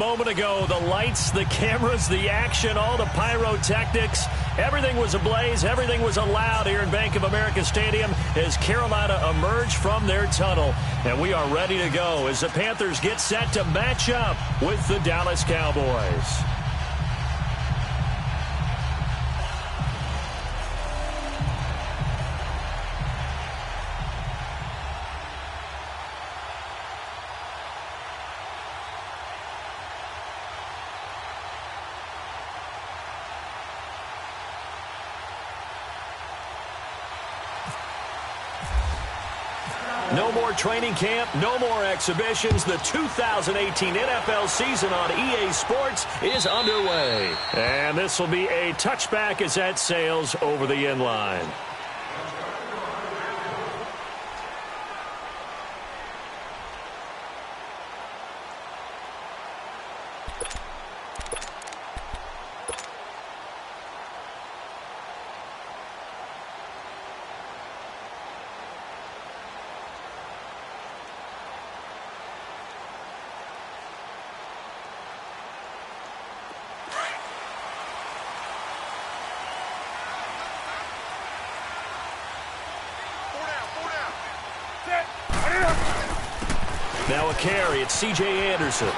moment ago. The lights, the cameras, the action, all the pyrotechnics, everything was ablaze, everything was allowed here in Bank of America Stadium as Carolina emerged from their tunnel. And we are ready to go as the Panthers get set to match up with the Dallas Cowboys. No more training camp, no more exhibitions. The 2018 NFL season on EA Sports is underway. And this will be a touchback as that sails over the end line. Now a carry, it's C.J. Anderson. And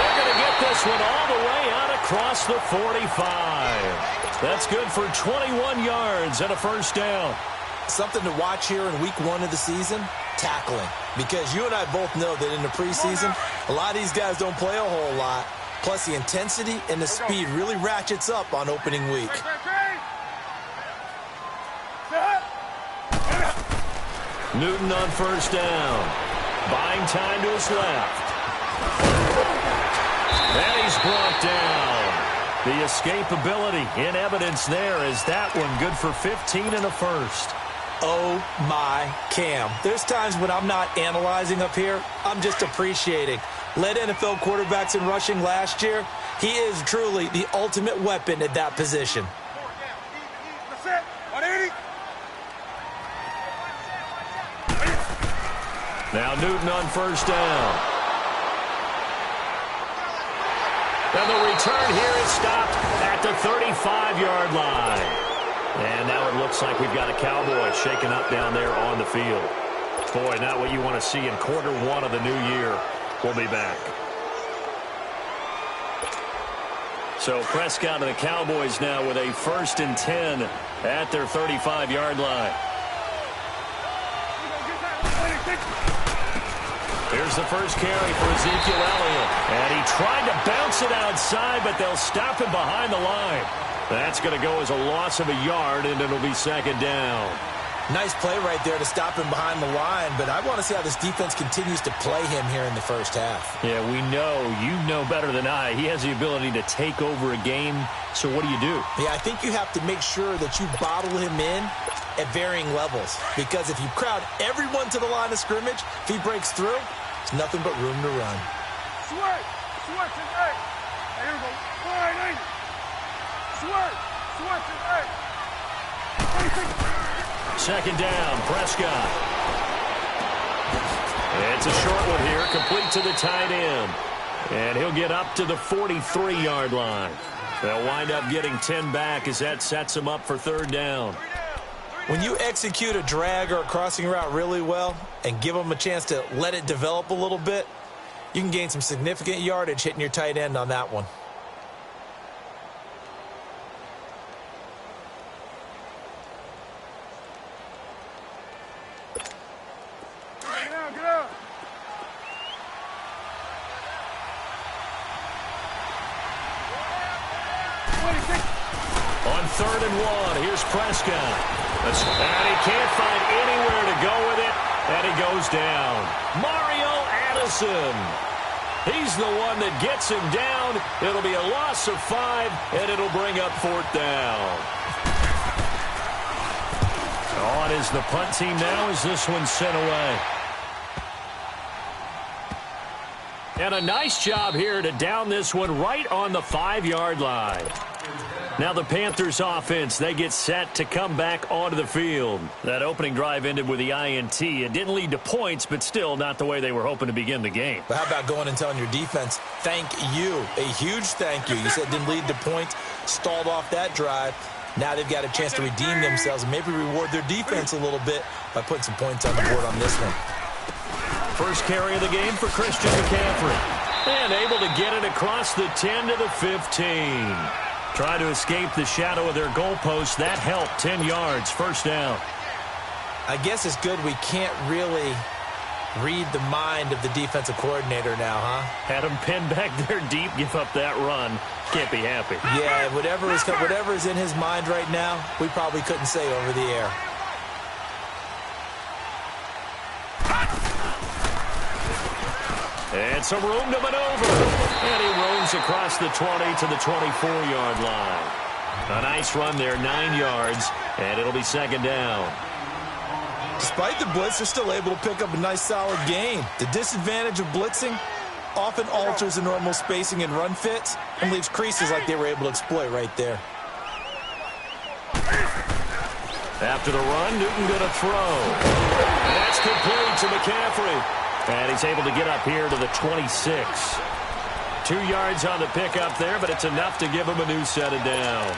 they're going to get this one all the way out across the 45. That's good for 21 yards and a first down. Something to watch here in week 1 of the season, tackling. Because you and I both know that in the preseason, a lot of these guys don't play a whole lot. Plus the intensity and the speed really ratchets up on opening week. Newton on first down. Buying time to his left. And he's brought down. The escapability in evidence there is that one good for 15 and a first. Oh, my Cam. There's times when I'm not analyzing up here. I'm just appreciating. Led NFL quarterbacks in rushing last year. He is truly the ultimate weapon at that position. Now Newton on first down. And the return here is stopped at the 35-yard line. And now it looks like we've got a Cowboy shaken up down there on the field. Boy, not what you want to see in quarter 1 of the new year. We'll be back. So Prescott and the Cowboys now with a 1st and 10 at their 35-yard line. Here's the first carry for Ezekiel Elliott. And he tried to bounce it outside, but they'll stop him behind the line. That's going to go as a loss of a yard, and it'll be 2nd down. Nice play right there to stop him behind the line, but I want to see how this defense continues to play him here in the first half. Yeah, we know. You know better than I. He has the ability to take over a game, so what do you do? Yeah, I think you have to make sure that you bottle him in at varying levels, because if you crowd everyone to the line of scrimmage, if he breaks through, it's nothing but room to run. Switch, switch, and eight. Here we go. 980. Switch, switch, and 8. 2nd down, Prescott. It's a short one here, complete to the tight end. And he'll get up to the 43-yard line. They'll wind up getting 10 back as that sets him up for 3rd down. When you execute a drag or a crossing route really well and give them a chance to let it develop a little bit, you can gain some significant yardage hitting your tight end on that one. Get out. On 3rd and 1, here's Prescott. And he can't find anywhere to go with it, and he goes down. Mario Addison. He's the one that gets him down. It'll be a loss of 5, and it'll bring up 4th down. On is the punt team now as this one's sent away. And a nice job here to down this one right on the 5-yard line. Now the Panthers offense, they get set to come back onto the field. That opening drive ended with the INT. It didn't lead to points, but still not the way they were hoping to begin the game. But how about going and telling your defense, thank you, a huge thank you. You said it didn't lead to points, stalled off that drive. Now they've got a chance to redeem themselves and maybe reward their defense a little bit by putting some points on the board on this one. First carry of the game for Christian McCaffrey. And able to get it across the 10 to the 15. Try to escape the shadow of their goalpost. That helped. 10 yards, first down. I guess it's good we can't really read the mind of the defensive coordinator now, huh? Had him pinned back there deep, give up that run. Can't be happy. Yeah, whatever is in his mind right now, we probably couldn't say over the air. And some room to maneuver. And he roams across the 20 to the 24-yard line. A nice run there, 9 yards, and it'll be second down. Despite the blitz, they're still able to pick up a nice, solid gain. The disadvantage of blitzing often alters the normal spacing and run fits and leaves creases like they were able to exploit right there. After the run, Newton going to throw. And that's complete to McCaffrey. And he's able to get up here to the 26. 2 yards on the pickup there, but it's enough to give him a new set of downs.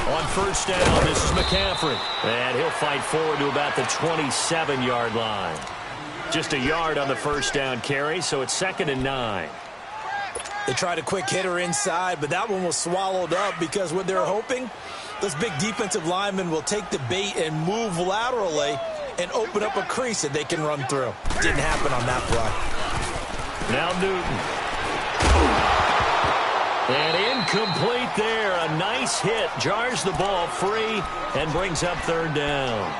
On first down, this is McCaffrey. And he'll fight forward to about the 27-yard line. Just a yard on the first down carry, so it's 2nd and 9. They tried a quick hitter inside, but that one was swallowed up because what they're hoping, those big defensive linemen will take the bait and move laterally and open up a crease that they can run through. Didn't happen on that play. Now Newton. And incomplete there. A nice hit. Jars the ball free and brings up third down.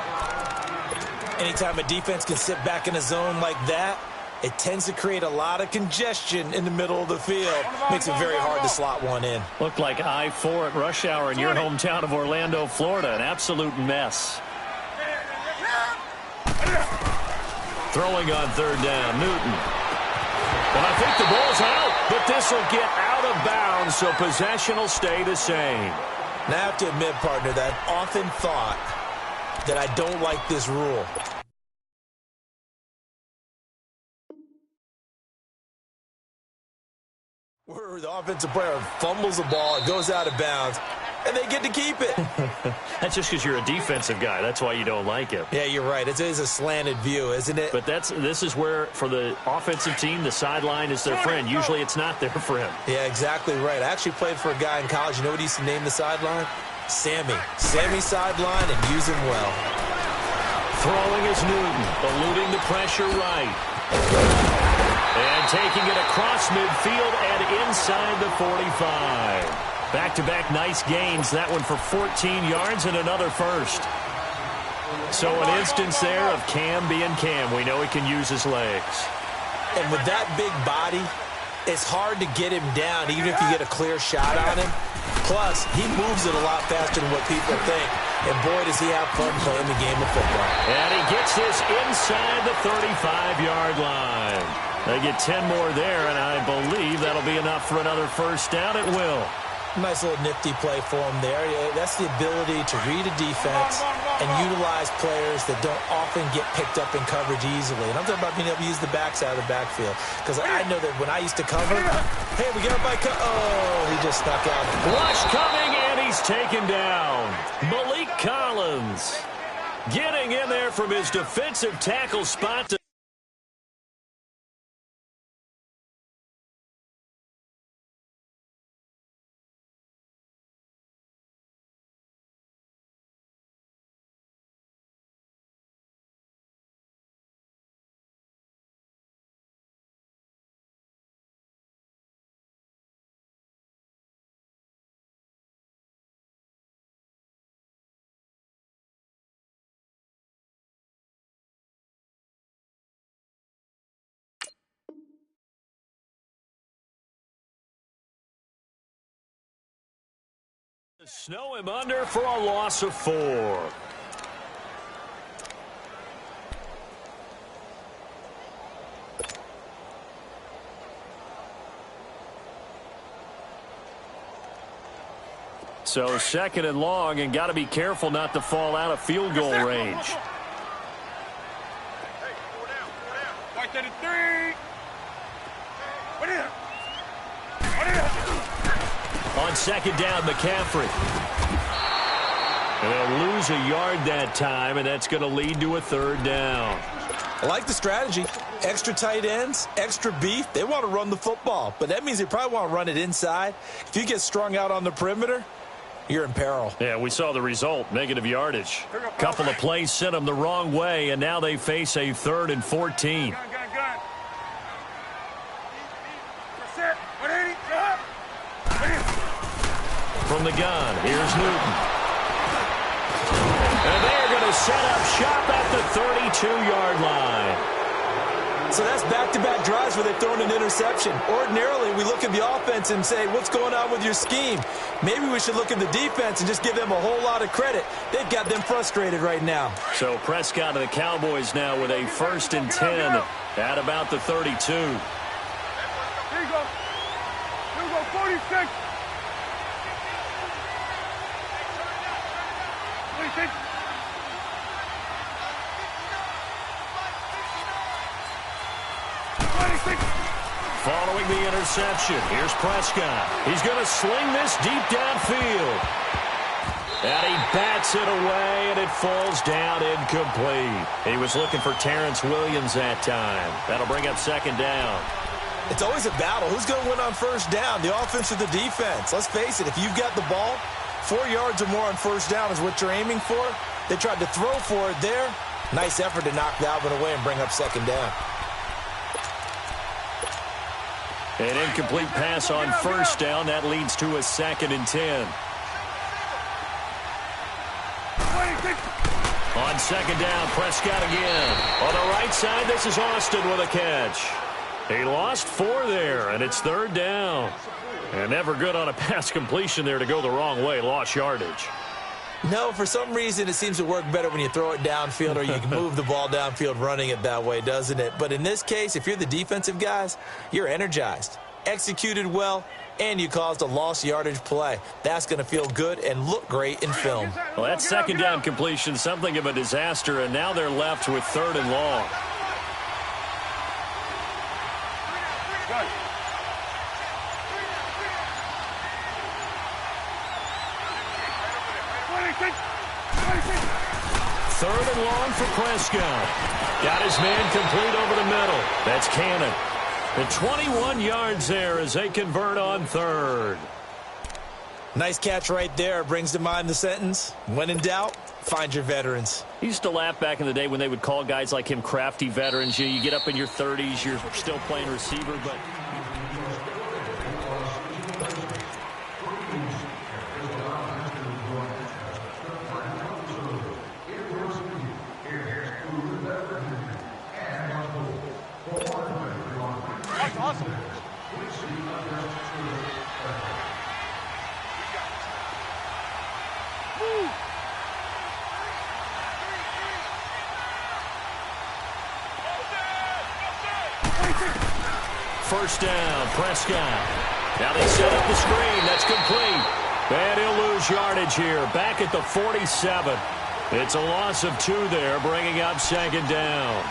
Anytime a defense can sit back in a zone like that, it tends to create a lot of congestion in the middle of the field. Makes it very hard to slot one in. Looked like I-4 at rush hour in your hometown of Orlando, Florida. An absolute mess. Throwing on third down, Newton. And I think the ball's out, but this will get out of bounds, so possession will stay the same. Now I have to admit, partner, that I've often thought that I don't like this rule. Where the offensive player fumbles the ball, it goes out of bounds, and they get to keep it. That's just because you're a defensive guy. That's why you don't like it. Yeah, you're right. It is a slanted view, isn't it? But this is where, for the offensive team, the sideline is their friend. Usually it's not their friend. Yeah, exactly right. I actually played for a guy in college. You know what he used to name the sideline? Sammy. Sammy sideline, and use him well. Throwing is Newton, eluding the pressure right. And taking it across midfield and inside the 45. Back-to-back nice gains. That one for 14 yards and another first. So an instance there of Cam being Cam. We know he can use his legs. And with that big body, it's hard to get him down, even if you get a clear shot on him. Plus, he moves it a lot faster than what people think. And boy, does he have fun playing the game of football. And he gets this inside the 35-yard line. They get 10 more there, and I believe that'll be enough for another first down. It will. Nice little nifty play for him there. That's the ability to read a defense and utilize players that don't often get picked up in coverage easily. And I'm talking about being able to use the backside of the backfield. Because I know that when I used to cover, hey, we got by oh, he just snuck out. Rush coming, and he's taken down. Malik Collins getting in there from his defensive tackle spot to Snow him under for a loss of 4. So 2nd and long, and got to be careful not to fall out of field goal range. Hey, 4 down, 4 down. Right to the 3. What is it? What is it? On 2nd down, McCaffrey. And they'll lose a yard that time, and that's going to lead to a 3rd down. I like the strategy. Extra tight ends, extra beef. They want to run the football, but that means they probably want to run it inside. If you get strung out on the perimeter, you're in peril. Yeah, we saw the result, negative yardage. Couple of plays sent them the wrong way, and now they face a 3rd and 14. Gun. Set. 180. Drop. From the gun, here's Newton. And they're going to set up shop at the 32-yard line. So that's back-to-back drives where they've thrown an interception. Ordinarily, we look at the offense and say, what's going on with your scheme? Maybe we should look at the defense and just give them a whole lot of credit. They've got them frustrated right now. So Prescott and the Cowboys now with a 1st and 10 at about the 32. Here you go. 46. 46. Following the interception, here's Prescott. He's going to sling this deep downfield. And he bats it away, and it falls down incomplete. He was looking for Terrence Williams that time. That'll bring up 2nd down. It's always a battle. Who's going to win on 1st down, the offense or the defense? Let's face it, if you've got the ball, 4 yards or more on 1st down is what you're aiming for. They tried to throw for it there. Nice effort to knock that one away and bring up 2nd down. An incomplete pass on 1st down. That leads to a 2nd and 10. On 2nd down, Prescott again. On the right side, this is Austin with a catch. He lost 4 there, and it's 3rd down. And never good on a pass completion there to go the wrong way. Lost yardage. No, for some reason, it seems to work better when you throw it downfield or you can move the ball downfield running it that way, doesn't it? But in this case, if you're the defensive guys, you're energized, executed well, and you caused a lost yardage play. That's going to feel good and look great in film. Well, that 2nd down completion, something of a disaster, and now they're left with 3rd and long. Third and long for Prescott. Got his man complete over the middle. That's Cannon. The 21 yards there as they convert on 3rd. Nice catch right there. Brings to mind the sentence, when in doubt, find your veterans. He used to laugh back in the day when they would call guys like him crafty veterans. You get up in your 30s, you're still playing receiver, but... Awesome. First down, Prescott. Now they set up the screen. That's complete. And he'll lose yardage here. Back at the 47. It's a loss of 2 there, bringing up 2nd down.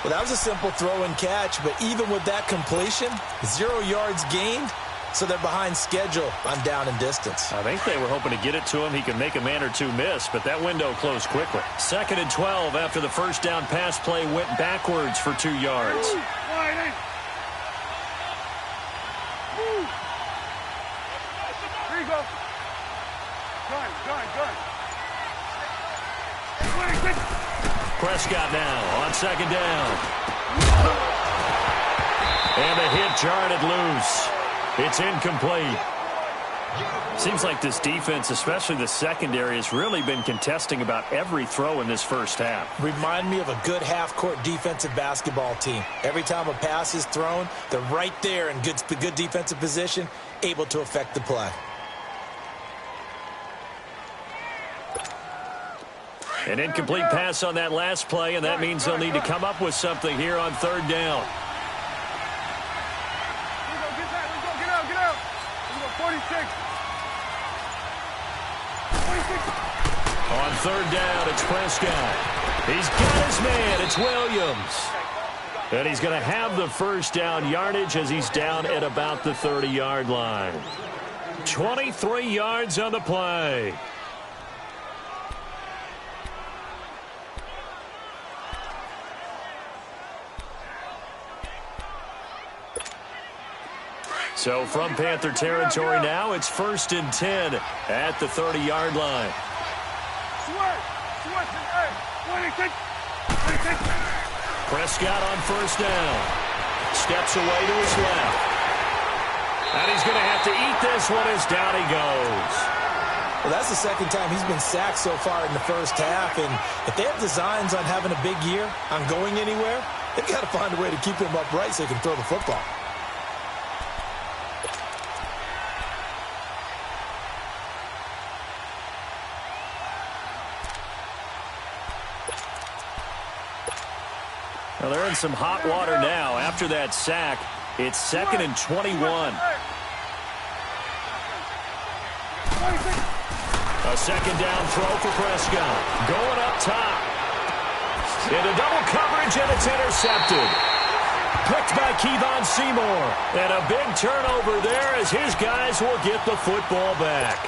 Well, that was a simple throw and catch, but even with that completion, 0 yards gained, so they're behind schedule on down and distance. I think they were hoping to get it to him. He could make a man or two miss, but that window closed quickly. 2nd and 12 after the first down pass play went backwards for 2 yards. Here you go. Gun. Prescott now on 2nd down. And the hit jarred it loose. It's incomplete. Seems like this defense, especially the secondary, has really been contesting about every throw in this first half. Remind me of a good half-court defensive basketball team. Every time a pass is thrown, they're right there in good defensive position, able to affect the play. An incomplete pass on that last play, and that means they'll need to come up with something here on third down. Get out. Let's go, 46. On third down, it's Prescott. He's got his man. It's Williams. And he's going to have the first down yardage as he's down at about the 30-yard line. 23 yards on the play. So from Panther territory now, it's 1st and 10 at the 30-yard line. Prescott on first down. Steps away to his left. And he's going to have to eat this one as down he goes. Well, that's the second time he's been sacked so far in the first half. And if they have designs on having a big year, on going anywhere, they've got to find a way to keep him upright so he can throw the football. Well, they're in some hot water now. After that sack, it's 2nd and 21. A second down throw for Prescott. Going up top. Into double coverage, and it's intercepted. Picked by Kevon Seymour. And a big turnover there as his guys will get the football back.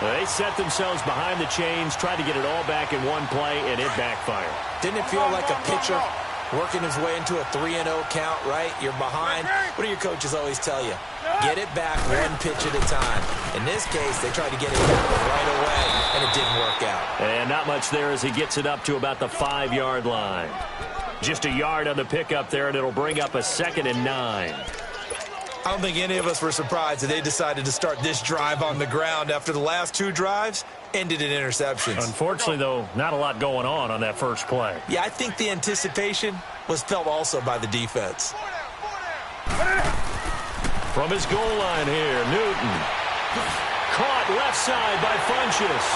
They set themselves behind the chains, tried to get it all back in one play, and it backfired. Didn't it feel like a pitcher working his way into a 3-0 count, right? You're behind. What do your coaches always tell you? Get it back one pitch at a time. In this case, they tried to get it back right away, and it didn't work out. And not much there as he gets it up to about the 5-yard line. Just a yard on the pickup there, and it'll bring up a 2nd and 9. I don't think any of us were surprised that they decided to start this drive on the ground after the last 2 drives ended in interceptions. Unfortunately, though, not a lot going on that first play. Yeah, I think the anticipation was felt also by the defense. From his goal line here, Newton. Caught left side by Funchess.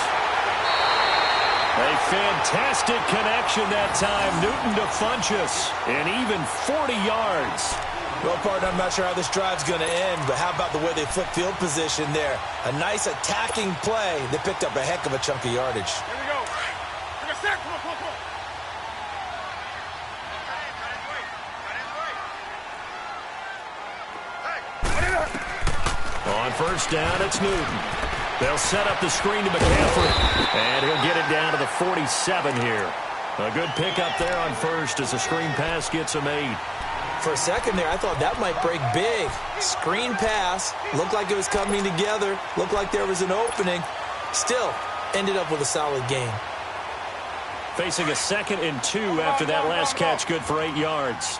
A fantastic connection that time. Newton to Funchess. And even 40 yards. Well, partner, I'm not sure how this drive's going to end, but how about the way they flipped field position there? A nice attacking play that picked up a heck of a chunk of yardage. Here we go. Take a step. Come on. On first down, it's Newton. They'll set up the screen to McCaffrey. And he'll get it down to the 47 here. A good pickup there on first as the screen pass gets him 8. For a second there, I thought that might break big. Screen pass. Looked like it was coming together. Looked like there was an opening. Still, ended up with a solid game. Facing a 2nd and 2 after that last catch, good for 8 yards.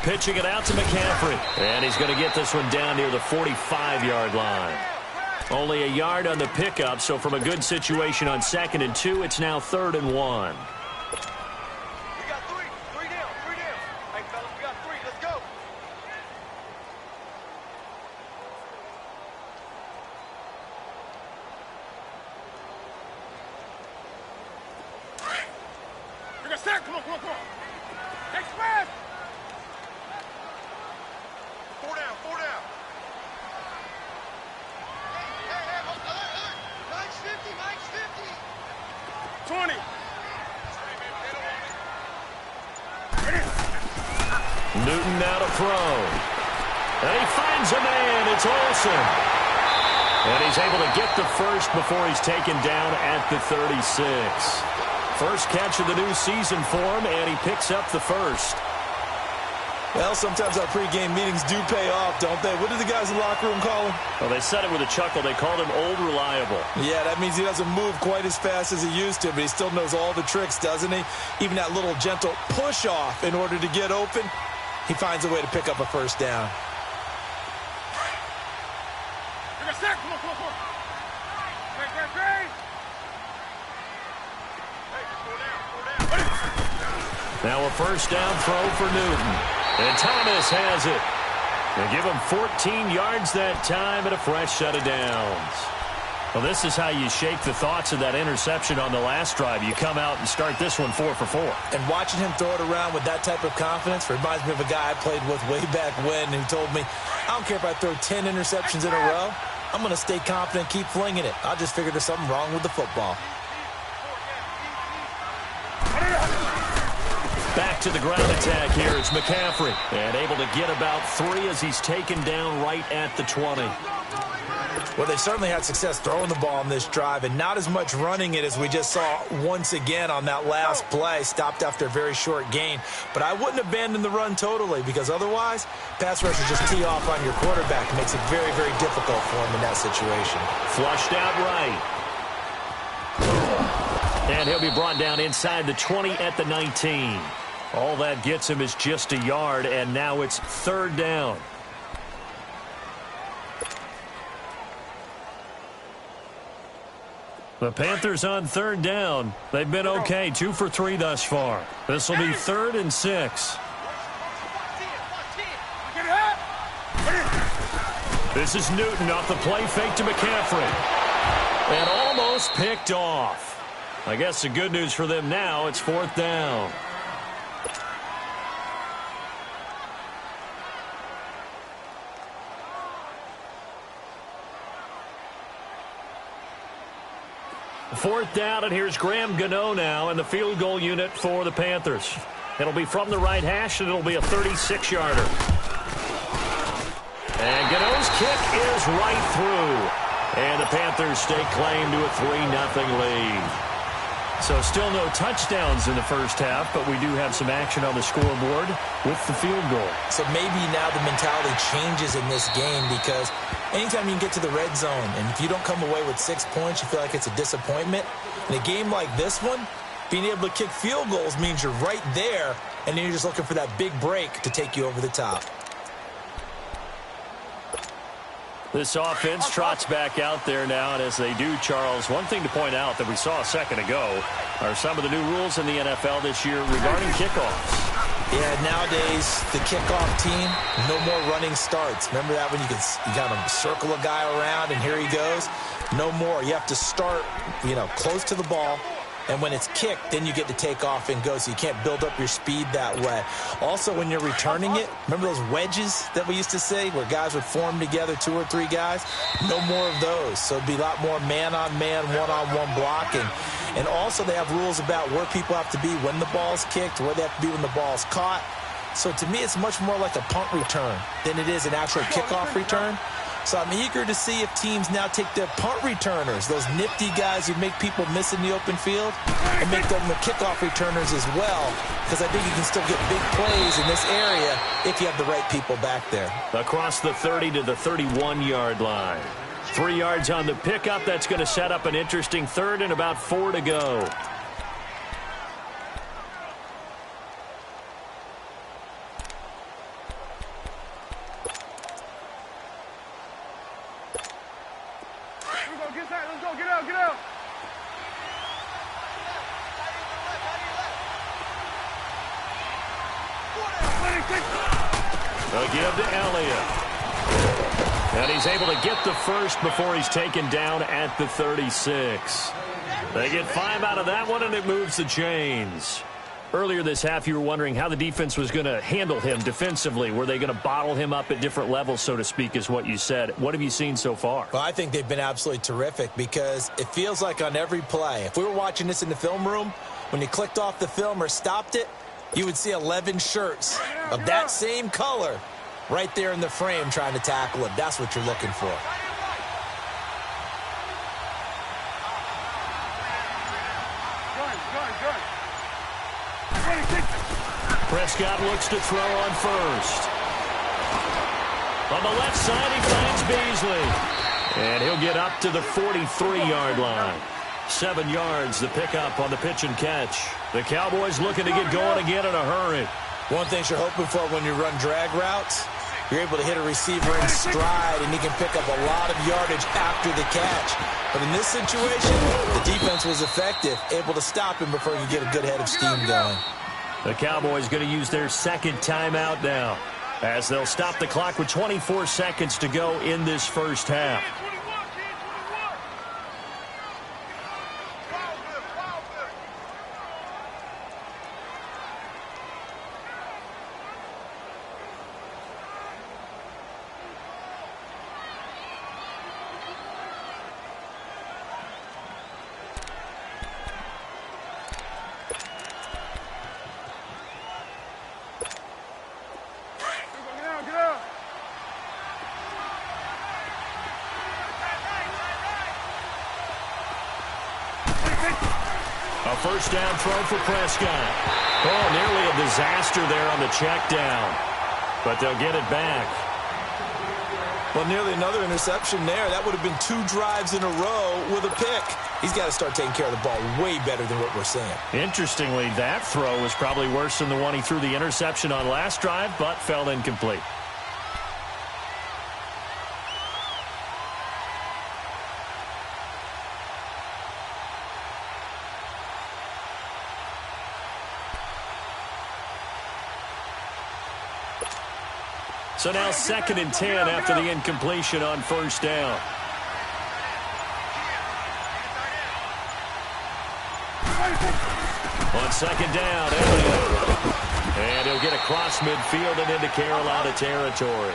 Pitching it out to McCaffrey. And he's going to get this one down near the 45-yard line. Only a yard on the pickup, so from a good situation on 2nd and 2, it's now 3rd and 1. We got 3. 3 down. Hey, fellas, we got 3. Let's go. We're going to start. Come on. Next pass. 4 down. 20. Newton now to throw. And he finds a man. It's Olsen. And he's able to get the first before he's taken down at the 36. First catch of the new season for him, and he picks up the first. Well, sometimes our pregame meetings do pay off, don't they? What did the guys in the locker room call him? Well, they said it with a chuckle. They called him Old Reliable. Yeah, that means he doesn't move quite as fast as he used to, but he still knows all the tricks, doesn't he? Even that little gentle push-off in order to get open, he finds a way to pick up a first down. Now a first down throw for Newton. And Thomas has it. They give him 14 yards that time and a fresh set of downs. Well, this is how you shake the thoughts of that interception on the last drive. You come out and start this one 4 for 4. And watching him throw it around with that type of confidence reminds me of a guy I played with way back when who told me, I don't care if I throw 10 interceptions in a row. I'm going to stay confident, keep flinging it. I just figured there's something wrong with the football. Back to the ground attack here. It's McCaffrey. And able to get about 3 as he's taken down right at the 20. Well, they certainly had success throwing the ball on this drive and not as much running it as we just saw once again on that last play. Stopped after a very short gain. But I wouldn't abandon the run totally because otherwise, pass rushers just tee off on your quarterback. It makes it very, very difficult for him in that situation. Flushed out right. And he'll be brought down inside the 20 at the 19. All that gets him is just a yard, and now it's 3rd down. The Panthers on 3rd down. They've been okay, 2 for 3 thus far. This will be 3rd and 6. This is Newton off the play fake to McCaffrey. And almost picked off. I guess the good news for them now, it's 4th down. Fourth down, and here's Graham Gano now in the field goal unit for the Panthers. It'll be from the right hash, and it'll be a 36-yarder. And Gano's kick is right through. And the Panthers stake claim to a 3-0 lead. So still no touchdowns in the first half, but we do have some action on the scoreboard with the field goal. So maybe now the mentality changes in this game because anytime you can get to the red zone, and if you don't come away with 6 points, you feel like it's a disappointment. In a game like this one, being able to kick field goals means you're right there, and then you're just looking for that big break to take you over the top. This offense trots back out there now, and as they do, Charles, one thing to point out that we saw a second ago are some of the new rules in the NFL this year regarding kickoffs. Yeah, nowadays, the kickoff team, no more running starts. Remember that when you got to circle a guy around, and here he goes? No more. You have to start, close to the ball. And when it's kicked, then you get to take off and go, so you can't build up your speed that way. Also, when you're returning it, remember those wedges that we used to say where guys would form together, 2 or 3 guys? No more of those. So it'd be a lot more man-on-man, one-on-one blocking. And also they have rules about where people have to be when the ball's kicked, where they have to be when the ball's caught. So to me, it's much more like a punt return than it is an actual kickoff return. So I'm eager to see if teams now take their punt returners, those nifty guys who make people miss in the open field, and make them the kickoff returners as well, because I think you can still get big plays in this area if you have the right people back there. Across the 30 to the 31-yard line. 3 yards on the pickup. That's going to set up an interesting 3rd and about 4 to go. They'll give to Elliott. And he's able to get the first before he's taken down at the 36. They get 5 out of that one, and it moves the chains. Earlier this half, you were wondering how the defense was going to handle him defensively. Were they going to bottle him up at different levels, so to speak, is what you said. What have you seen so far? Well, I think they've been absolutely terrific because it feels like on every play, if we were watching this in the film room, when you clicked off the film or stopped it, you would see 11 shirts of that same color right there in the frame trying to tackle him. That's what you're looking for. Prescott looks to throw on first. On the left side, he finds Beasley. And he'll get up to the 43-yard line. 7 yards, the pickup on the pitch and catch. The Cowboys looking to get going again in a hurry. One thing you're hoping for when you run drag routes, you're able to hit a receiver in stride, and he can pick up a lot of yardage after the catch. But in this situation, the defense was effective, able to stop him before you get a good head of steam going. The Cowboys going to use their second timeout now. as they'll stop the clock with 24 seconds to go in this first half. A first down throw for Prescott. Oh, nearly a disaster there on the check down. But they'll get it back. Well, nearly another interception there. That would have been 2 drives in a row with a pick. He's got to start taking care of the ball way better than what we're seeing. Interestingly, that throw was probably worse than the one he threw the interception on last drive, but fell incomplete. So now 2nd and 10 after the incompletion on first down. On 2nd down, and he'll get across midfield and into Carolina territory.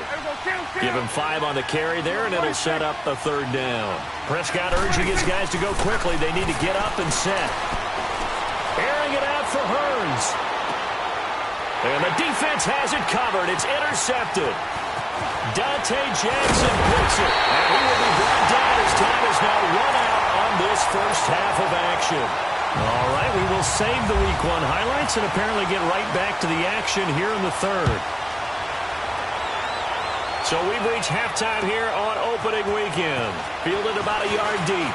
Give him 5 on the carry there, and it'll set up a 3rd down. Prescott urging his guys to go quickly. They need to get up and set. Airing it out for Hearns. And the defense has it covered. It's intercepted. Dante Jackson picks it. And he will be brought down as time is now run out on this first half of action. All right, we will save the Week 1 highlights and apparently get right back to the action here in the 3rd. So we've reached halftime here on opening weekend. Fielded about a yard deep.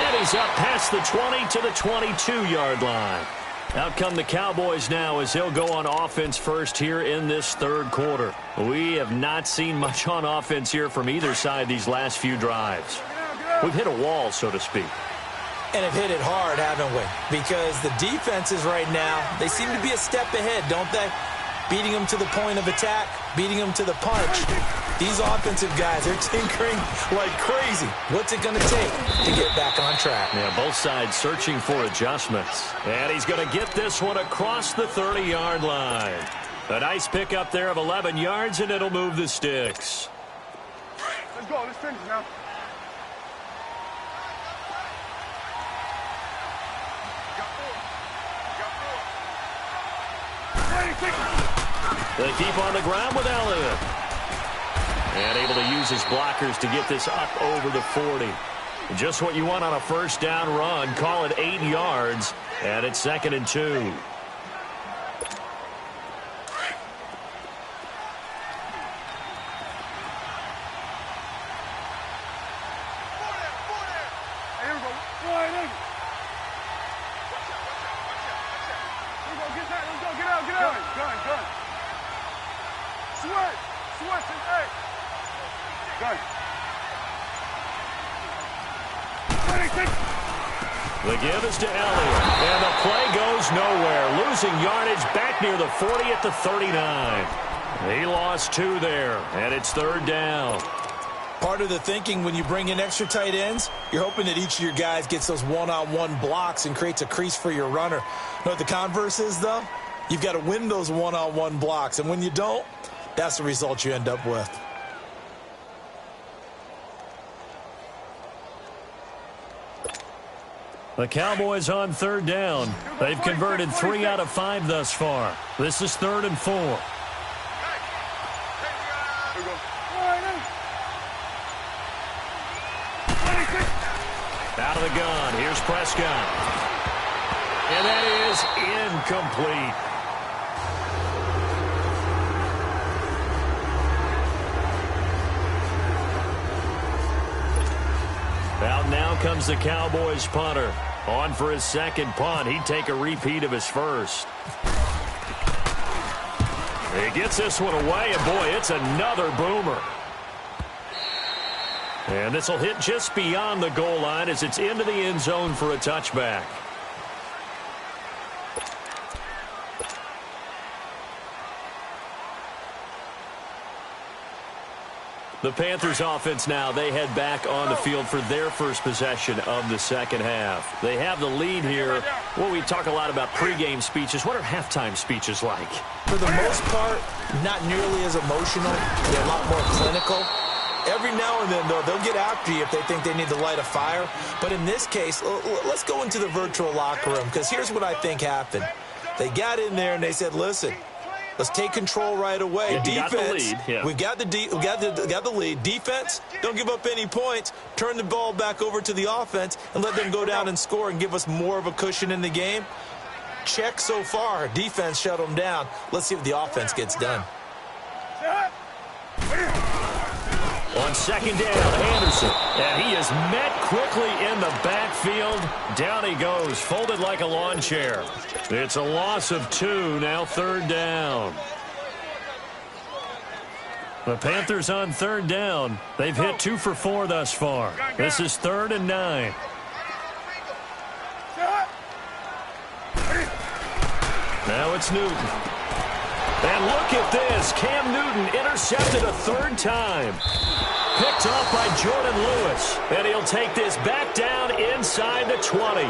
And he's up past the 20 to the 22-yard line. Out come the Cowboys now as he'll go on offense first here in this 3rd quarter. We have not seen much on offense here from either side these last few drives. We've hit a wall, so to speak. And have hit it hard, haven't we? Because the defenses right now, they seem to be a step ahead, don't they? Beating them to the point of attack, beating them to the punch. These offensive guys, they're tinkering like crazy. What's it going to take to get back on track? Yeah, both sides searching for adjustments. And he's going to get this one across the 30-yard line. A nice pickup there of 11 yards, and it'll move the sticks. Let's go. Let's finish now. They keep on the ground with Elliott. And able to use his blockers to get this up over the 40. Just what you want on a first down run. Call it 8 yards. And it's 2nd and 2. The give is to Elliott, and the play goes nowhere. Losing yardage back near the 40 at the 39. He lost 2 there, and it's 3rd down. Part of the thinking when you bring in extra tight ends, you're hoping that each of your guys gets those one-on-one blocks and creates a crease for your runner. You know what the converse is, though? You've got to win those one-on-one blocks, and when you don't, that's the result you end up with. The Cowboys on 3rd down. They've converted 3 out of 5 thus far. This is 3rd and 4. Out of the gun. Here's Prescott. And that is incomplete. Out now comes the Cowboys punter. On for his 2nd punt. He'd take a repeat of his first. He gets this one away, and boy, it's another boomer. And this will hit just beyond the goal line as it's into the end zone for a touchback. The Panthers offense now, they head back on the field for their first possession of the second half. They have the lead here. Well, we talk a lot about pregame speeches. What are halftime speeches like? For the most part, not nearly as emotional. They're a lot more clinical. Every now and then, though, they'll get after you if they think they need to light a fire. But in this case, let's go into the virtual locker room, because here's what I think happened. They got in there and they said, listen, let's take control right away. Yeah, Defense, we've got the lead. Defense, don't give up any points. Turn the ball back over to the offense and let them go down and score and give us more of a cushion in the game. Check so far. Defense shut them down. Let's see if the offense gets done. On second down, Anderson. And he is met quickly in the backfield. Down he goes, folded like a lawn chair. It's a loss of 2, now third down. The Panthers on third down. They've hit 2 for 4 thus far. This is 3rd and 9. Now it's Newton. And look at this. Cam Newton intercepted a 3rd time. Picked off by Jordan Lewis. And he'll take this back down inside the 20.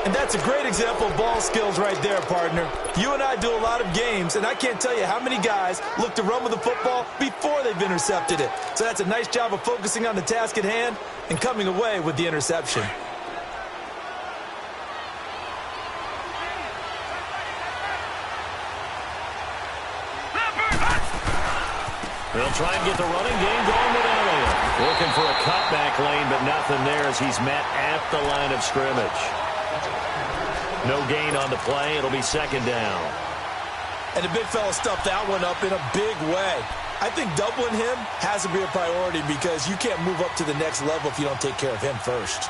And that's a great example of ball skills right there, partner. You and I do a lot of games, and I can't tell you how many guys look to run with the football before they've intercepted it. So that's a nice job of focusing on the task at hand and coming away with the interception. They'll try and get the running game going with Elliott. Looking for a cutback lane, but nothing there as he's met at the line of scrimmage. No gain on the play. It'll be second down. And the big fella stuffed that one up in a big way. I think doubling him has to be a priority because you can't move up to the next level if you don't take care of him first.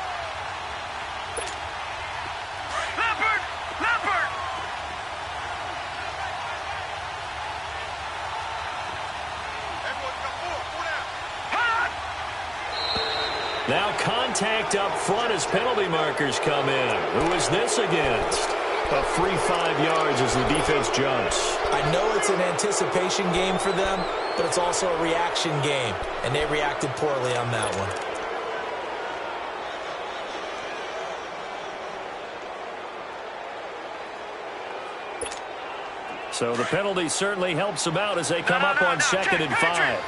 Now contact up front as penalty markers come in. Who is this against? A free 5 yards as the defense jumps. I know it's an anticipation game for them, but it's also a reaction game, and they reacted poorly on that one. So the penalty certainly helps them out as they come up on 2nd and 5.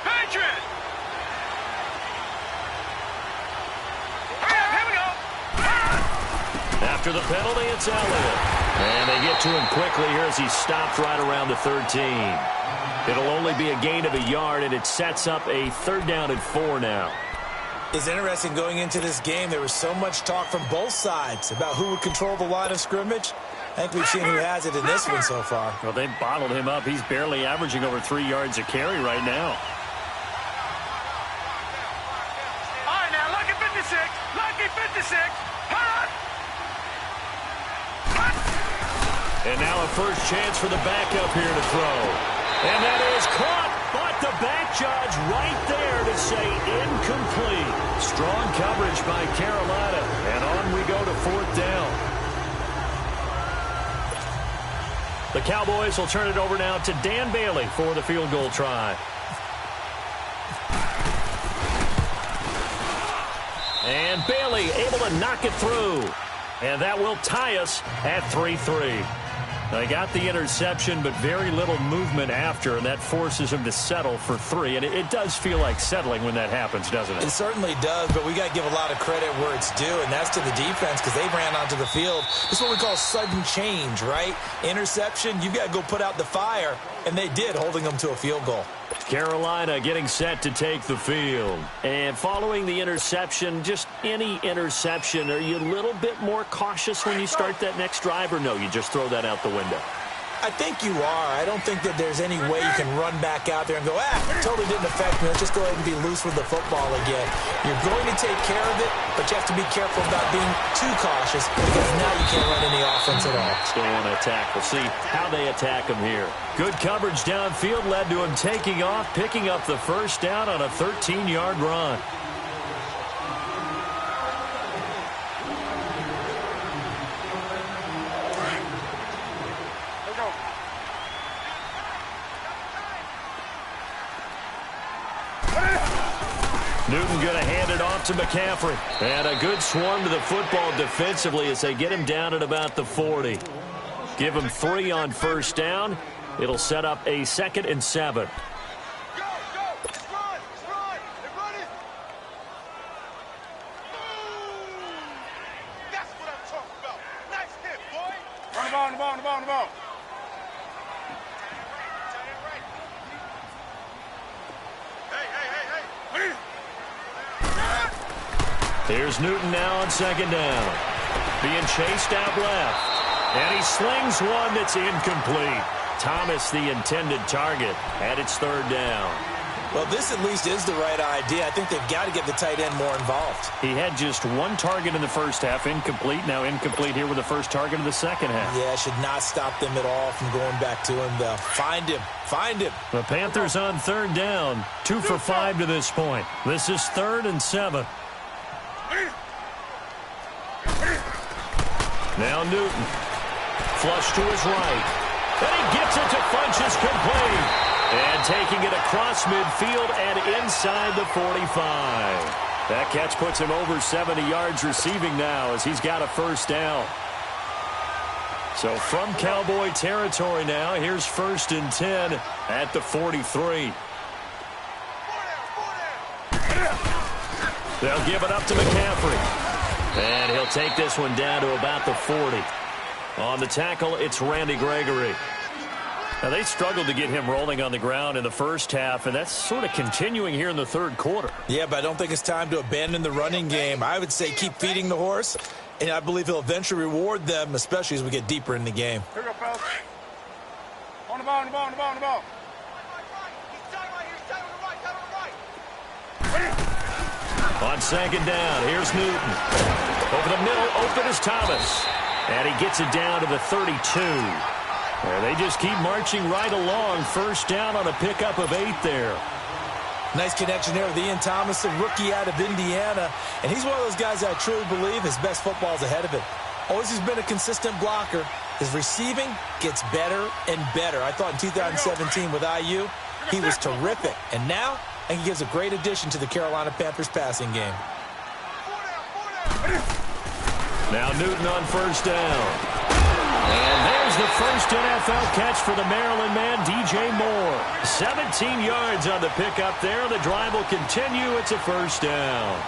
After the penalty, it's Elliott. And they get to him quickly here as he stopped right around the 13. It'll only be a gain of a yard, and it sets up a 3rd down and 4 now. It's interesting going into this game. There was so much talk from both sides about who would control the line of scrimmage. I think we've seen who has it in this one so far. Well, they've bottled him up. He's barely averaging over 3 yards a carry right now. All right, now, lucky 56. Lucky 56. Hot! And now a first chance for the backup here to throw. And that is caught, but the back judge right there to say incomplete. Strong coverage by Carolina, and on we go to 4th down. The Cowboys will turn it over now to Dan Bailey for the field goal try. And Bailey able to knock it through. And that will tie us at 3-3. They got the interception, but very little movement after, and that forces him to settle for 3. And it does feel like settling when that happens, doesn't it? It certainly does, but we got to give a lot of credit where it's due, and that's to the defense because they ran onto the field. This is what we call sudden change, right? Interception, you got to go put out the fire, and they did, holding them to a field goal. Carolina getting set to take the field. And following the interception, just any interception, are you a little bit more cautious when you start that next drive, or no, you just throw that out the window? I think you are. I don't think that there's any way you can run back out there and go, totally didn't affect me. Let's just go ahead and be loose with the football again. You're going to take care of it, but you have to be careful about being too cautious because now you can't run any offense at all. Still want to attack. We'll see how they attack him here. Good coverage downfield led to him taking off, picking up the first down on a 13-yard run. Newton going to hand it off to McCaffrey. And a good swarm to the football defensively as they get him down at about the 40. Give him 3 on first down. It'll set up a 2nd and 7. On the ball. Hey. Here's Newton now on 2nd down. Being chased out left. And he slings one that's incomplete. Thomas, the intended target, and it's 3rd down. Well, this at least is the right idea. I think they've got to get the tight end more involved. He had just 1 target in the first half, incomplete. Now incomplete here with the first target of the second half. Yeah, should not stop them at all from going back to him, though. Find him. The Panthers on 3rd down. 2 for 5 to this point. This is 3rd and 7. Now Newton. Flush to his right. And he gets it to Funchess complete. And taking it across midfield and inside the 45. That catch puts him over 70 yards receiving now as he's got a first down. So from Cowboy territory now, here's 1st and 10 at the 43. They'll give it up to McCaffrey. And he'll take this one down to about the 40. On the tackle, it's Randy Gregory. Now, they struggled to get him rolling on the ground in the first half, and that's sort of continuing here in the 3rd quarter. Yeah, but I don't think it's time to abandon the running game. I would say keep feeding the horse, and I believe he'll eventually reward them, especially as we get deeper in the game. Here we go, fellas. On the ball. On 2nd down, here's Newton. Over the middle, open is Thomas. And he gets it down to the 32. And they just keep marching right along. First down on a pickup of 8 there. Nice connection there with Ian Thomas, a rookie out of Indiana. And he's one of those guys I truly believe his best football is ahead of him. Always has been a consistent blocker. His receiving gets better and better. I thought in 2017 with IU, he was terrific. And now, I think he gives a great addition to the Carolina Panthers passing game. Now Newton on first down. And there's the first NFL catch for the Maryland man, DJ Moore. 17 yards on the pickup there. The drive will continue. It's a first down.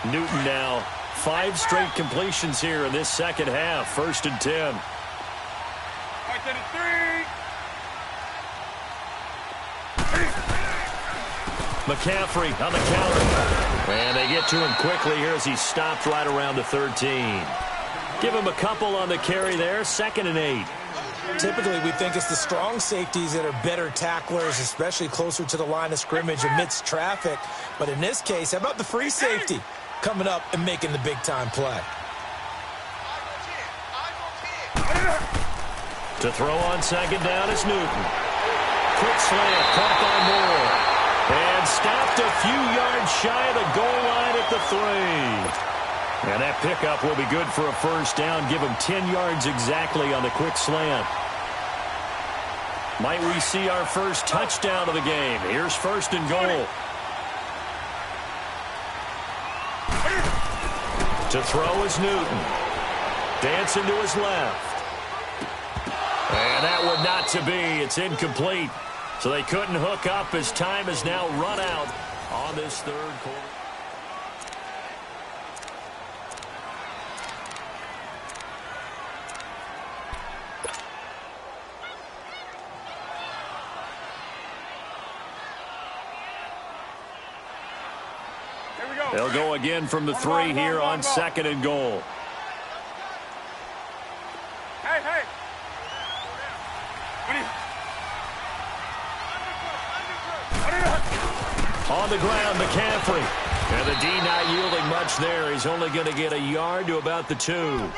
Newton now 5 straight completions here in this second half. 1st and 10. Right to the 3. McCaffrey on the counter. And they get to him quickly here as he stopped right around the 13. Give him a couple on the carry there. 2nd and 8. Typically, we think it's the strong safeties that are better tacklers, especially closer to the line of scrimmage amidst traffic. But in this case, how about the free safety coming up and making the big-time play? To throw on 2nd down is Newton. Quick slant caught by Moore. And stopped a few yards shy of the goal line at the 3. And that pickup will be good for a first down. Give him 10 yards exactly on the quick slant. Might we see our first touchdown of the game? Here's 1st and goal. To throw is Newton. Dancing to his left. And that one not to be. It's incomplete. So they couldn't hook up as time has now run out on this 3rd quarter. Here we go. They'll go again from the 3 here on 2nd and goal. Hey. On the ground, McCaffrey. And the D not yielding much there. He's only going to get a yard to about the 2.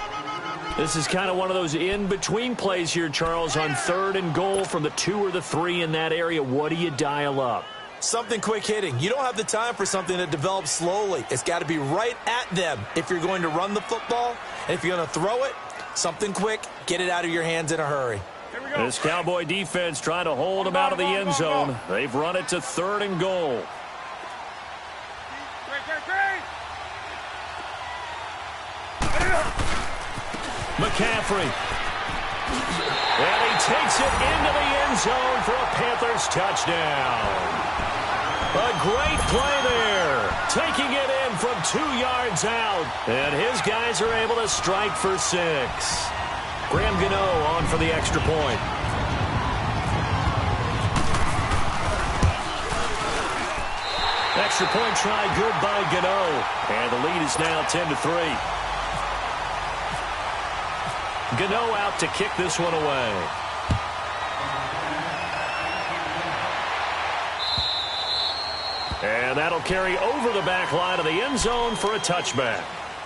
This is kind of one of those in-between plays here, Charles, on 3rd and goal from the 2 or the 3 in that area. What do you dial up? Something quick hitting. You don't have the time for something that develops slowly. It's got to be right at them if you're going to run the football. And if you're going to throw it, something quick, get it out of your hands in a hurry. This Cowboy defense trying to hold them out of the end zone. They've run it to 3rd and goal. McCaffrey. And he takes it into the end zone for a Panthers touchdown. A great play there. Taking it in from 2 yards out. And his guys are able to strike for 6. Graham Gano on for the extra point. Extra point try good by Gano. And the lead is now 10-3. Gano out to kick this one away. And that'll carry over the back line of the end zone for a touchback.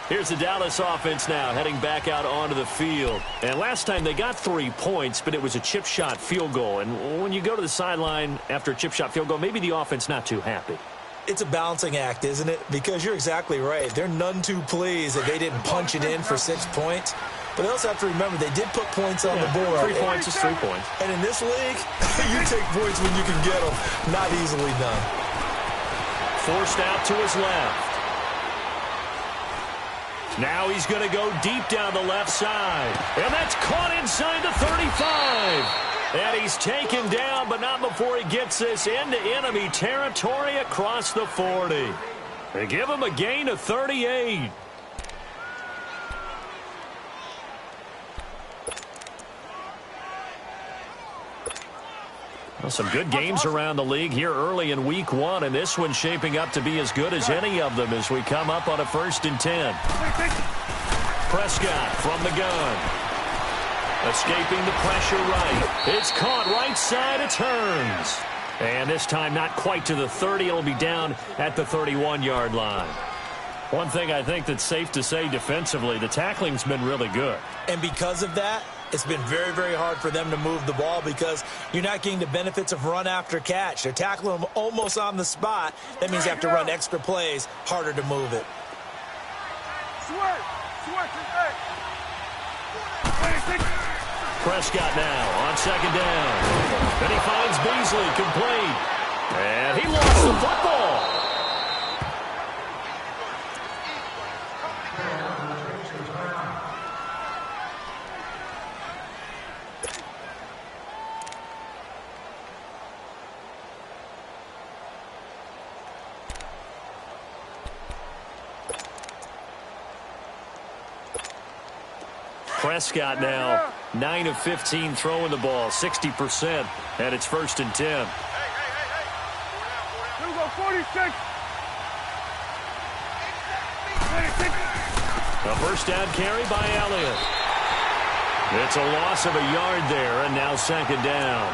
Here's the Dallas offense now heading back out onto the field. And last time they got 3 points, but it was a chip shot field goal. And when you go to the sideline after a chip shot field goal, maybe the offense not too happy. It's a balancing act, isn't it? Because you're exactly right. They're none too pleased that they didn't punch it in for 6 points. But they also have to remember they did put points on the board. 3 points is 3 points. And in this league, you take points when you can get them. Not easily done. Forced out to his left. Now he's going to go deep down the left side. And that's caught inside the 35. And he's taken down, but not before he gets this into enemy territory across the 40. They give him a gain of 38. Well, some good games around the league here early in week 1, and this one's shaping up to be as good as any of them as we come up on a 1st and 10. Prescott from the gun. Escaping the pressure right. It's caught right side of turns. And this time not quite to the 30. It'll be down at the 31-yard line. One thing I think that's safe to say defensively, the tackling's been really good. And because of that, it's been very, very hard for them to move the ball because you're not getting the benefits of run after catch. They're tackling them almost on the spot. That means you have to run extra plays, harder to move it. Prescott now on 2nd down. Then he finds Beasley complete. And he lost the football. Prescott now 9 of 15 throwing the ball, 60%, and it's 1st and 10. Here we go, 46. A first down carry by Elliott. It's a loss of a yard there, and now 2nd down.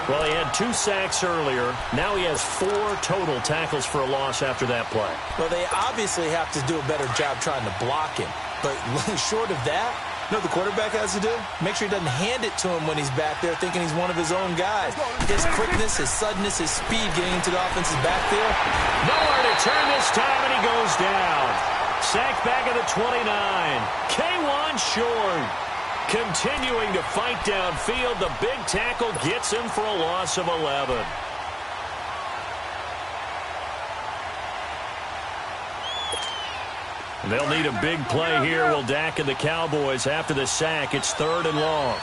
Well, he had 2 sacks earlier. Now he has 4 total tackles for a loss after that play. Well, they obviously have to do a better job trying to block him. But short of that, you know what the quarterback has to do? Make sure he doesn't hand it to him when he's back there thinking he's one of his own guys. His quickness, his suddenness, his speed getting into the offense's backfield. Nowhere to turn this time, and he goes down. Sacked back at the 29. K1 short. Continuing to fight downfield. The big tackle gets him for a loss of 11. They'll need a big play here. Will Dak and the Cowboys after the sack. It's 3rd and long.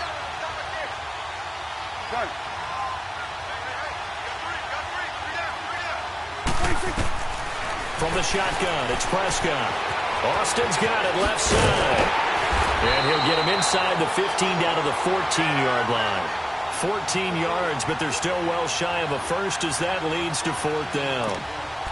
From the shotgun, it's Prescott. Austin's got it left side. And he'll get him inside the 15 down to the 14-yard line. 14 yards, but they're still well shy of a first as that leads to 4th down.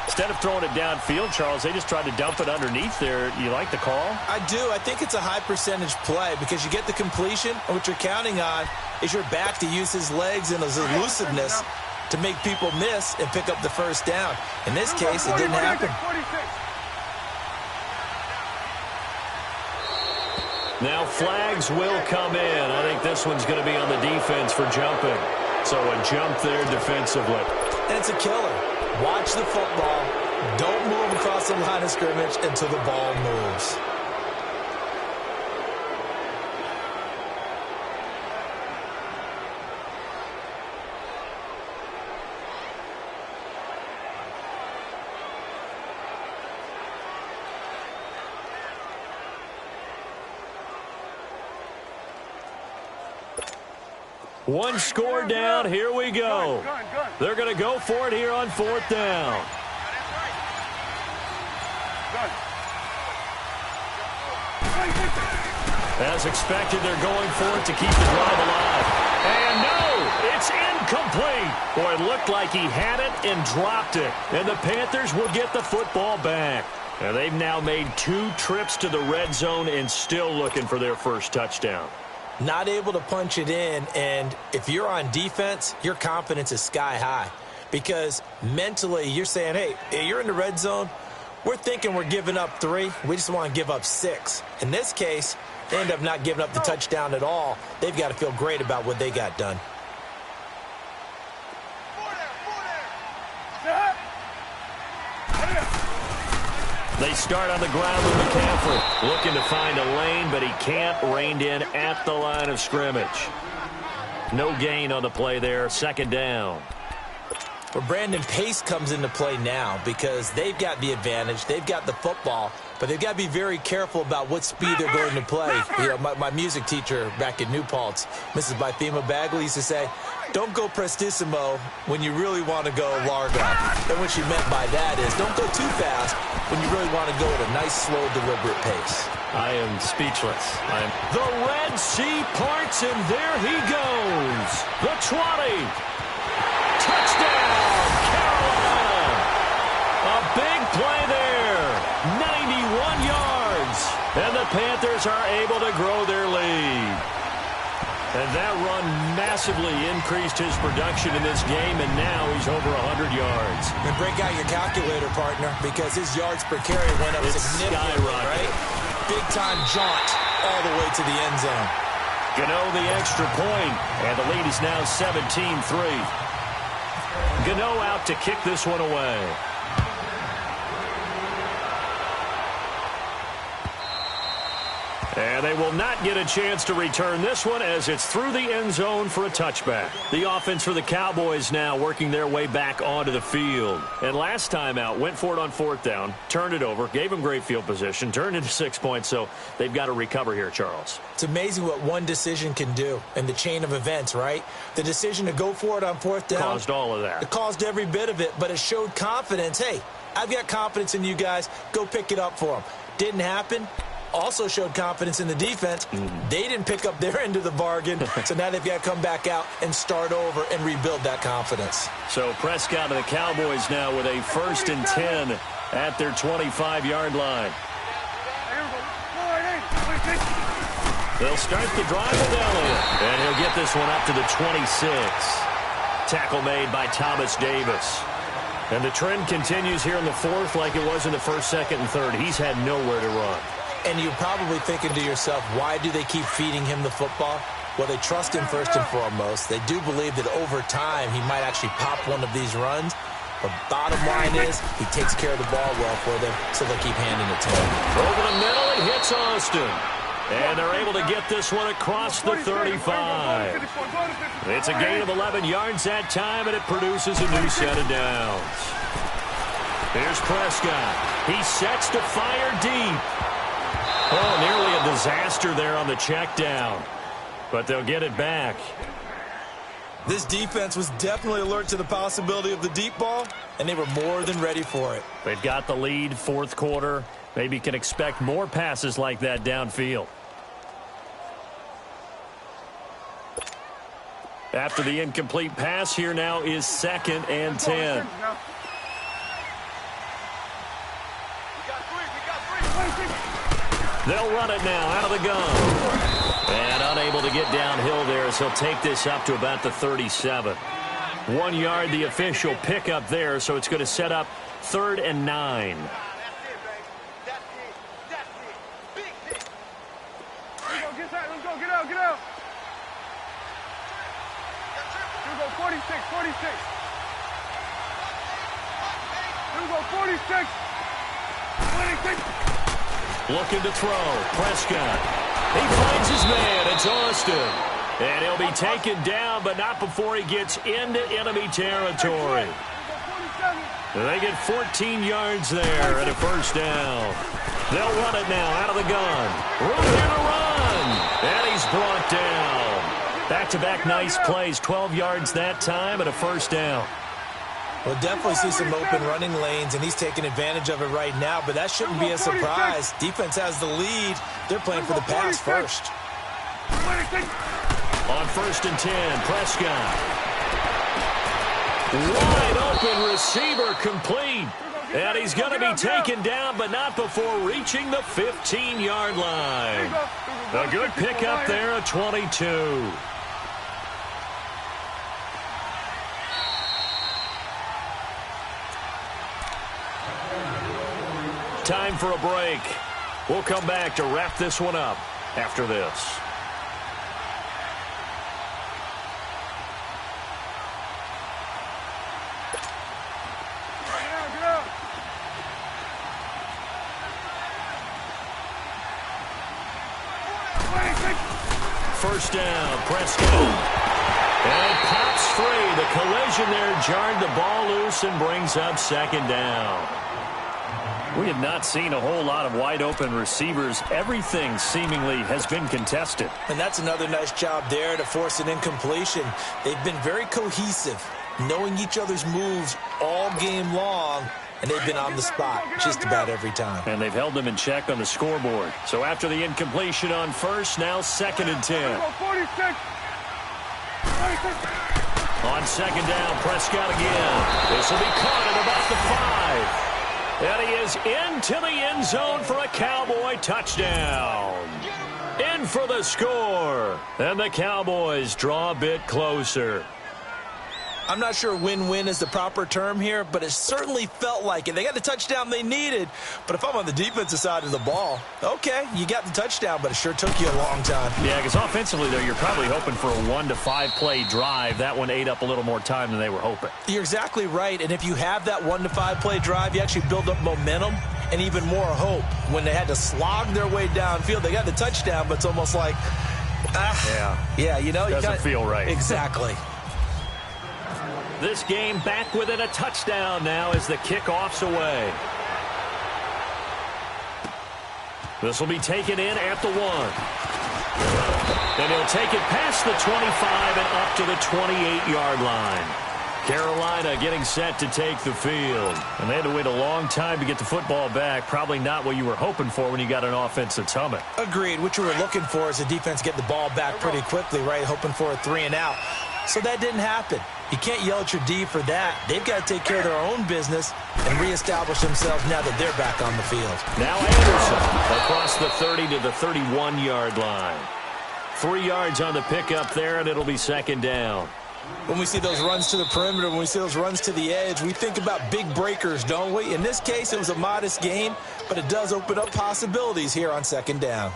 Instead of throwing it downfield, Charles, they just tried to dump it underneath there. You like the call? I do. I think it's a high-percentage play because you get the completion, and what you're counting on is your back to use his legs and his elusiveness to make people miss and pick up the first down. In this case, it didn't happen. Now flags will come in. I think this one's going to be on the defense for jumping. So a jump there defensively. and it's a killer. Watch the football. Don't move across the line of scrimmage until the ball moves. One score down. Here we go. They're going to go for it here on 4th down. As expected, they're going for it to keep the drive alive. And no, it's incomplete. Boy, it looked like he had it and dropped it. And the Panthers will get the football back. And they've now made 2 trips to the red zone and still looking for their first touchdown. Not able to punch it in, and if you're on defense, your confidence is sky high. Because mentally, you're saying, hey, you're in the red zone. We're thinking we're giving up 3. We just want to give up 6. In this case, they end up not giving up the touchdown at all. They've got to feel great about what they got done. They start on the ground with McCaffrey, looking to find a lane, but he can't. Reined in at the line of scrimmage. No gain on the play there. 2nd down. Well, Brandon, pace comes into play now because they've got the advantage. They've got the football, but they've got to be very careful about what speed they're going to play. You know, my music teacher back in New Paltz, Mrs. Bythema Bagley, used to say, don't go prestissimo when you really want to go largo. And what she meant by that is don't go too fast when you really want to go at a nice, slow, deliberate pace. I am speechless. The Red Sea parts, and there he goes. The 20. Touchdown, Carolina. A big play there. 91 yards. And the Panthers are able to grow their lead. And that run massively increased his production in this game, and now he's over 100 yards. And break out your calculator, partner, because his yards per carry went up significantly, right? Big-time jaunt all the way to the end zone. Gano the extra point, and the lead is now 17-3. Gano out to kick this one away. And they will not get a chance to return this one as it's through the end zone for a touchback. The offense for the Cowboys now working their way back onto the field. And last time out, went for it on 4th down, turned it over, gave them great field position, turned into 6 points, so they've got to recover here, Charles. It's amazing what one decision can do in the chain of events, right? The decision to go for it on 4th down. Caused all of that. It caused every bit of it, but it showed confidence. Hey, I've got confidence in you guys. Go pick it up for them. Didn't happen. Also showed confidence in the defense. They didn't pick up their end of the bargain, so now they've got to come back out and start over and rebuild that confidence. So Prescott and the Cowboys now with a 1st and 10 at their 25-yard line. They'll start the drive with Elliott, and he'll get this one up to the 26. Tackle made by Thomas Davis. And the trend continues here in the 4th like it was in the 1st, 2nd, and 3rd. He's had nowhere to run. And you're probably thinking to yourself, why do they keep feeding him the football? Well, they trust him first and foremost. They do believe that over time he might actually pop one of these runs. But bottom line is he takes care of the ball well for them, so they'll keep handing it to him. Over the middle, it hits Austin. And they're able to get this one across the 35. It's a gain of 11 yards that time, and it produces a new set of downs. Here's Prescott. He sets to fire deep. Oh, nearly a disaster there on the check down. But they'll get it back. This defense was definitely alert to the possibility of the deep ball, and they were more than ready for it. They've got the lead, 4th quarter. Maybe can expect more passes like that downfield. After the incomplete pass, here now is 2nd and 10. They'll run it now out of the gun. And unable to get downhill there as he'll take this up to about the 37. 1 yard, the official pickup there, so it's going to set up 3rd and 9. Get out. 46. 46. 26. Looking to throw. Prescott. He finds his man. It's Austin. And he'll be taken down, but not before he gets into enemy territory. They get 14 yards there and a first down. They'll run it now out of the gun. Room here to run. And he's brought down. Back-to-back nice plays. 12 yards that time and a first down. We'll definitely see some open running lanes, and he's taking advantage of it right now, but that shouldn't be a surprise. Defense has the lead. They're playing for the pass first. On 1st and 10, Prescott. Wide open receiver complete. And he's going to be taken down, but not before reaching the 15-yard line. A good pickup there at 22. Time for a break. We'll come back to wrap this one up after this. First down, Prescott. And it pops free. The collision there jarred the ball loose and brings up second down. We have not seen a whole lot of wide-open receivers. Everything seemingly has been contested. And that's another nice job there to force an incompletion. They've been very cohesive, knowing each other's moves all game long, and they've been on the spot just about every time. And they've held them in check on the scoreboard. So after the incompletion on first, now 2nd and 10. 46. On second down, Prescott again. This will be caught at about the 5. And he is into the end zone for a Cowboy touchdown. In for the score. And the Cowboys draw a bit closer. I'm not sure win-win is the proper term here, but it certainly felt like it. They got the touchdown they needed, but if I'm on the defensive side of the ball, okay, you got the touchdown, but it sure took you a long time. Yeah, because offensively, though, you're probably hoping for a 1 to 5 play drive. That one ate up a little more time than they were hoping. You're exactly right, and if you have that 1 to 5 play drive, you actually build up momentum and even more hope. When they had to slog their way downfield, they got the touchdown, but it's almost like, yeah, you know, doesn't feel right. Exactly. This game back within a touchdown now as the kickoff's away. This will be taken in at the 1. And he'll take it past the 25 and up to the 28-yard line. Carolina getting set to take the field. And they had to wait a long time to get the football back. Probably not what you were hoping for when you got an offense that's humming. Agreed. What you were looking for is the defense get the ball back pretty quickly, right? Hoping for a 3 and out. So that didn't happen. You can't yell at your D for that. They've got to take care of their own business and reestablish themselves now that they're back on the field. Now Anderson across the 30 to the 31-yard line. 3 yards on the pickup there, and it'll be second down. When we see those runs to the perimeter, when we see those runs to the edge, we think about big breakers, don't we? In this case, it was a modest gain, but it does open up possibilities here on second down.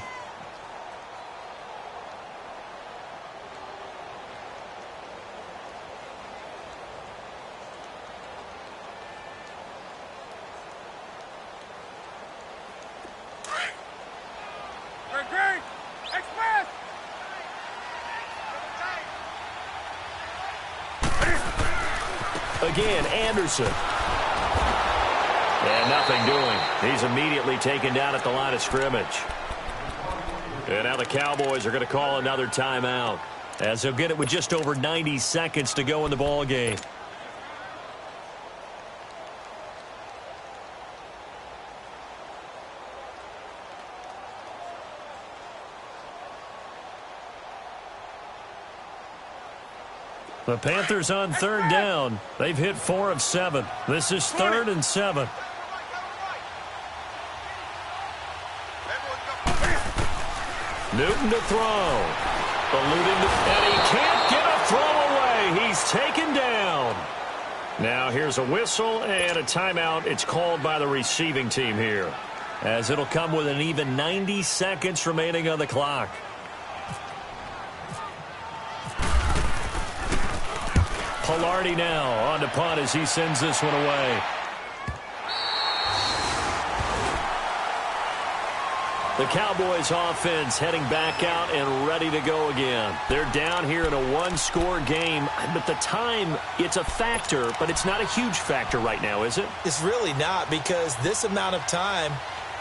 Again, Anderson. And nothing doing. He's immediately taken down at the line of scrimmage. And now the Cowboys are going to call another timeout, as they'll get it with just over 90 seconds to go in the ball game. The Panthers on third down. They've hit 4 of 7. This is 3rd and 7. Newton to throw. Alluding to, and he can't get a throw away. He's taken down. Now here's a whistle and a timeout. It's called by the receiving team here, as it'll come with an even 90 seconds remaining on the clock. Pilardi now on to punt as he sends this one away. The Cowboys offense heading back out and ready to go again. They're down here in a one-score game. But the time, it's a factor, but it's not a huge factor right now, is it? It's really not, because this amount of time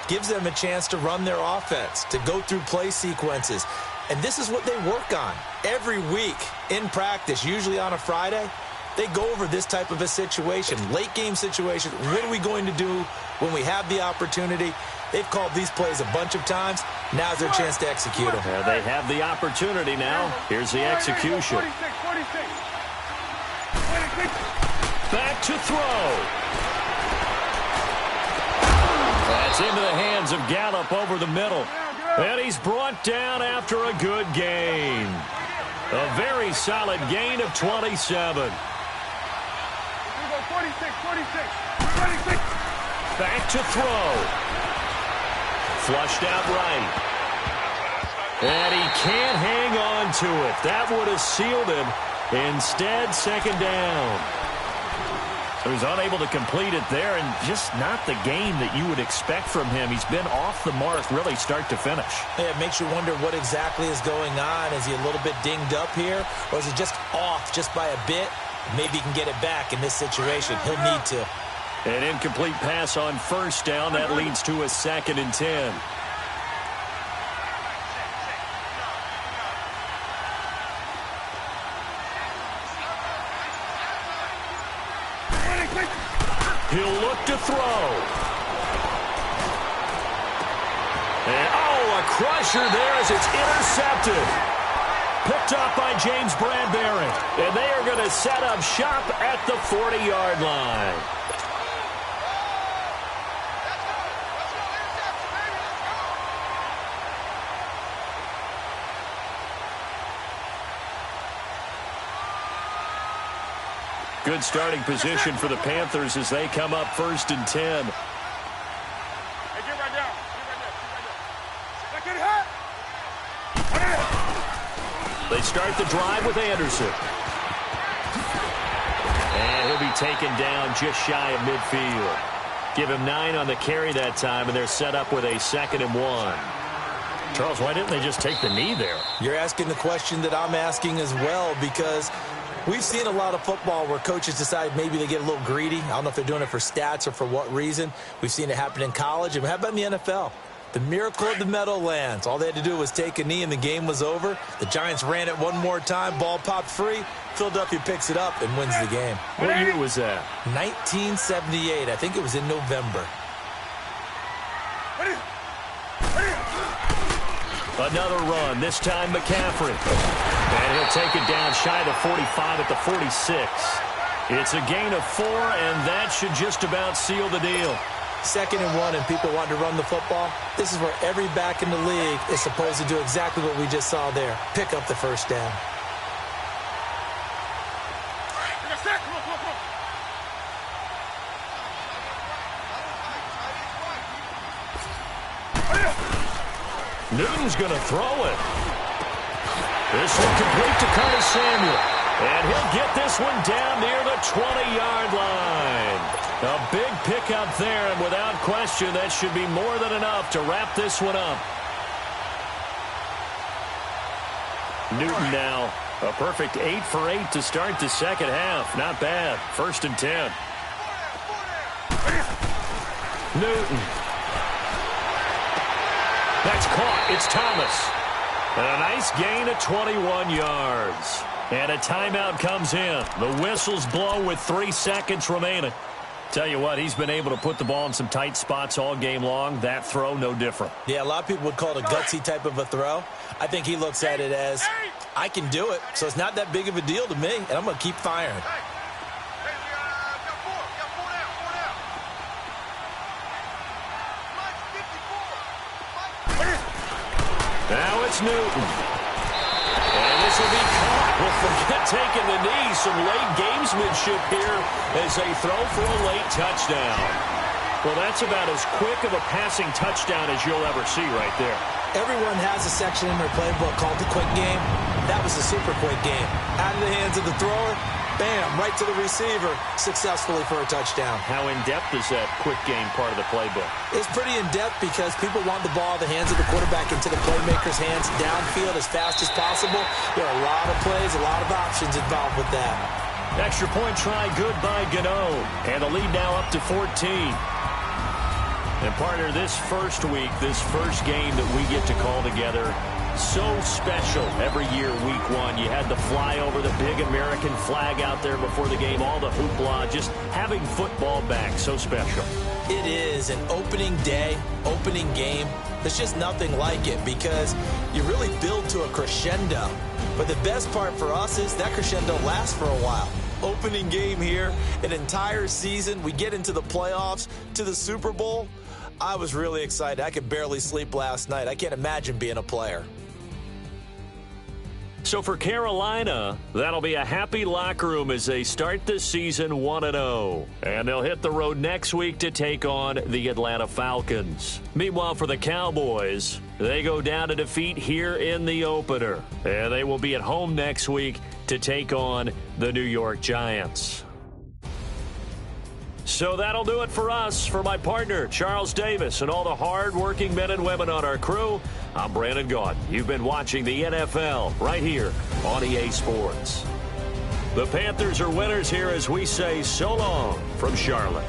gives them a chance to run their offense, to go through play sequences. And this is what they work on every week in practice, usually on a Friday. They go over this type of a situation, late game situation. What are we going to do when we have the opportunity? They've called these plays a bunch of times. Now's their chance to execute them. Yeah, they have the opportunity now. Here's the execution. Back to throw. That's into the hands of Gallup over the middle. And he's brought down after a good gain. A very solid gain of 27. Back to throw. Flushed out right. And he can't hang on to it. That would have sealed him. Instead, second down. So he's unable to complete it there, and just not the game that you would expect from him. He's been off the mark really start to finish. Yeah, it makes you wonder what exactly is going on. Is he a little bit dinged up here, or is he just off just by a bit? Maybe he can get it back in this situation. He'll need to. An incomplete pass on first down. That leads to a 2nd and 10. He'll look to throw. And, a crusher there as it's intercepted. Picked up by James Bradbury. And they are going to set up shop at the 40-yard line. Good starting position for the Panthers as they come up 1st and 10. Hey, get right down. Get right down. They start the drive with Anderson. And he'll be taken down just shy of midfield. Give him 9 on the carry that time, and they're set up with a 2nd and 1. Charles, why didn't they just take the knee there? You're asking the question that I'm asking as well, because we've seen a lot of football where coaches decide maybe they get a little greedy. I don't know if they're doing it for stats or for what reason. We've seen it happen in college. And how about in the NFL? The miracle of the Meadowlands. All they had to do was take a knee and the game was over. The Giants ran it one more time. Ball popped free. Philadelphia picks it up and wins the game. What year was that? 1978. I think it was in November. Another run, this time McCaffrey. And he'll take it down shy of the 45 at the 46. It's a gain of 4, and that should just about seal the deal. 2nd and 1, and people want to run the football. This is where every back in the league is supposed to do exactly what we just saw there. Pick up the first down. Newton's going to throw it. This one complete to Curtis Samuel. And he'll get this one down near the 20-yard line. A big pickup there, and without question, that should be more than enough to wrap this one up. Newton now, a perfect 8 for 8 to start the second half. Not bad. 1st and 10. Newton. That's caught. It's Thomas. And a nice gain of 21 yards. And a timeout comes in. The whistles blow with 3 seconds remaining. Tell you what, he's been able to put the ball in some tight spots all game long. That throw, no different. Yeah, a lot of people would call it a gutsy type of a throw. I think he looks at it as, I can do it, so it's not that big of a deal to me, and I'm going to keep firing. Now it's Newton. And this will be caught. Well, forget taking the knee. Some late gamesmanship here as they throw for a late touchdown. Well, that's about as quick of a passing touchdown as you'll ever see right there. Everyone has a section in their playbook called the quick game. That was a super quick game. Out of the hands of the thrower, Bam, right to the receiver, successfully for a touchdown. How in-depth is that quick game part of the playbook? It's pretty in-depth because people want the ball in the hands of the quarterback into the playmaker's hands downfield as fast as possible. There are a lot of plays, a lot of options involved with that. Extra point try, good by Gano. And the lead now up to 14. And partner, this first week, this first game that we get to call together, so special every year, week one. You had the flyover, the big American flag out there before the game, all the hoopla, just having football back, so special. It is an opening day, opening game. There's just nothing like it because you really build to a crescendo. But the best part for us is that crescendo lasts for a while. Opening game here, an entire season. We get into the playoffs, to the Super Bowl. I was really excited. I could barely sleep last night. I can't imagine being a player. So for Carolina, that'll be a happy locker room as they start this season 1-0. And they'll hit the road next week to take on the Atlanta Falcons. Meanwhile, for the Cowboys, they go down to defeat here in the opener. And they will be at home next week to take on the New York Giants. So that'll do it for us. For my partner, Charles Davis, and all the hard-working men and women on our crew, I'm Brandon Gaudin. You've been watching the NFL right here on EA Sports. The Panthers are winners here as we say so long from Charlotte.